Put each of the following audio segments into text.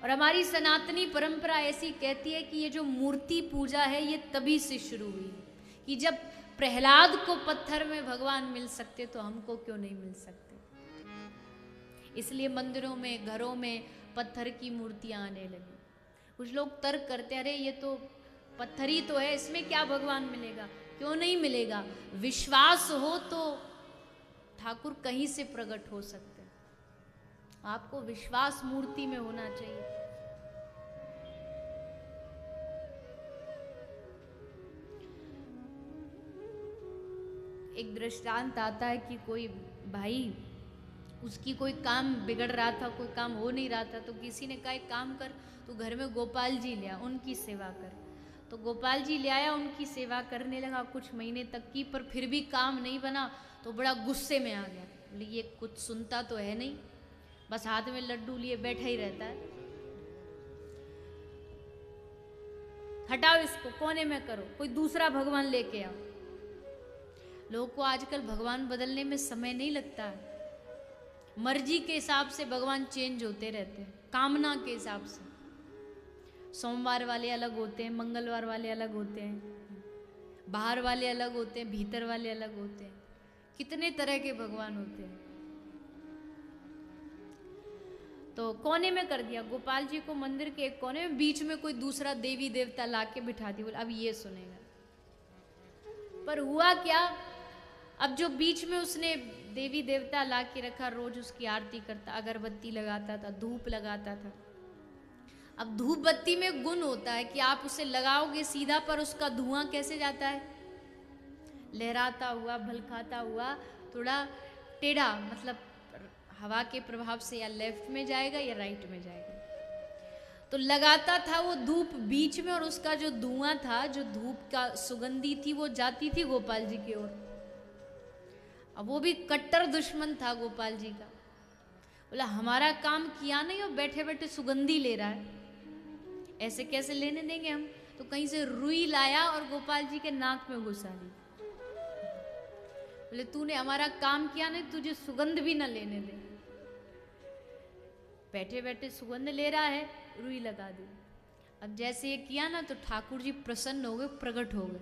और हमारी सनातनी परंपरा ऐसी कहती है कि ये जो मूर्ति पूजा है ये तभी से शुरू हुई, कि जब प्रहलाद को पत्थर में भगवान मिल सकते तो हमको क्यों नहीं मिल सकते। इसलिए मंदिरों में, घरों में पत्थर की मूर्तियां आने लगी। कुछ लोग तर्क करते, अरे ये तो पत्थर ही तो है, इसमें क्या भगवान मिलेगा। क्यों नहीं मिलेगा, विश्वास हो तो ठाकुर कहीं से प्रकट हो सकते हैं। आपको विश्वास मूर्ति में होना चाहिए। एक दृष्टांत आता है कि कोई भाई, उसकी कोई काम बिगड़ रहा था, कोई काम हो नहीं रहा था, तो किसी ने कहा एक काम कर, तो घर में गोपाल जी ले आ, उनकी सेवा कर। तो गोपाल जी ले आया, उनकी सेवा करने लगा, कुछ महीने तक की, पर फिर भी काम नहीं बना, तो बड़ा गुस्से में आ गया। बोले ये कुछ सुनता तो है नहीं, बस हाथ में लड्डू लिए बैठा ही रहता है, हटाओ इसको, कोने में करो, कोई दूसरा भगवान लेके आओ। लोगों को आजकल भगवान बदलने में समय नहीं लगता है, मर्जी के हिसाब से भगवान चेंज होते रहते हैं, कामना के हिसाब से। सोमवार वाले अलग होते हैं, मंगलवार वाले अलग होते हैं, बाहर वाले अलग होते हैं, भीतर वाले अलग होते हैं, कितने तरह के भगवान होते हैं। तो कोने में कर दिया गोपाल जी को, मंदिर के एक कोने में, बीच में कोई दूसरा देवी देवता लाके बिठा दिया। बोले अब ये सुनेगा। पर हुआ क्या, अब जो बीच में उसने देवी देवता ला के रखा, रोज उसकी आरती करता, अगरबत्ती लगाता था, धूप लगाता था। अब धूप बत्ती में गुण होता है कि आप उसे लगाओगे सीधा, पर उसका धुआं कैसे जाता है, लहराता हुआ, भलकाता हुआ, थोड़ा टेढ़ा, मतलब हवा के प्रभाव से या लेफ्ट में जाएगा या राइट में जाएगा। तो लगाता था वो धूप बीच में, और उसका जो धुआं था, जो धूप का सुगंधी थी, वो जाती थी गोपाल जी की ओर। अब वो भी कट्टर दुश्मन था गोपाल जी का। बोला हमारा काम किया नहीं और बैठे बैठे सुगंधी ले रहा है, ऐसे कैसे लेने देंगे हम। तो कहीं से रुई लाया और गोपाल जी के नाक में घुसा दी। बोले तूने हमारा काम किया नहीं, तुझे सुगंध भी ना लेने दे। बैठे बैठे सुगंध ले रहा है, रुई लगा दी। अब जैसे ये किया ना, तो ठाकुर जी प्रसन्न हो गए, प्रकट हो गए।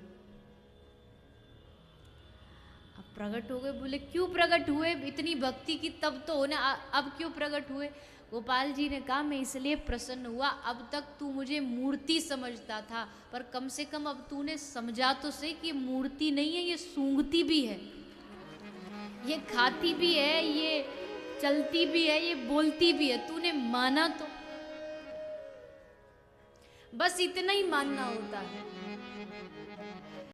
अब प्रकट हो गए, बोले क्यों प्रकट हुए, इतनी भक्ति की तब तो होने, अब क्यों प्रकट हुए। गोपाल जी ने कहा मैं इसलिए प्रसन्न हुआ, अब तक तू मुझे मूर्ति समझता था, पर कम से कम अब तूने समझा तो सही कि मूर्ति नहीं है, ये सूंघती भी है, ये खाती भी है, ये चलती भी है, ये बोलती भी है, तूने माना तो। बस इतना ही मानना होता है।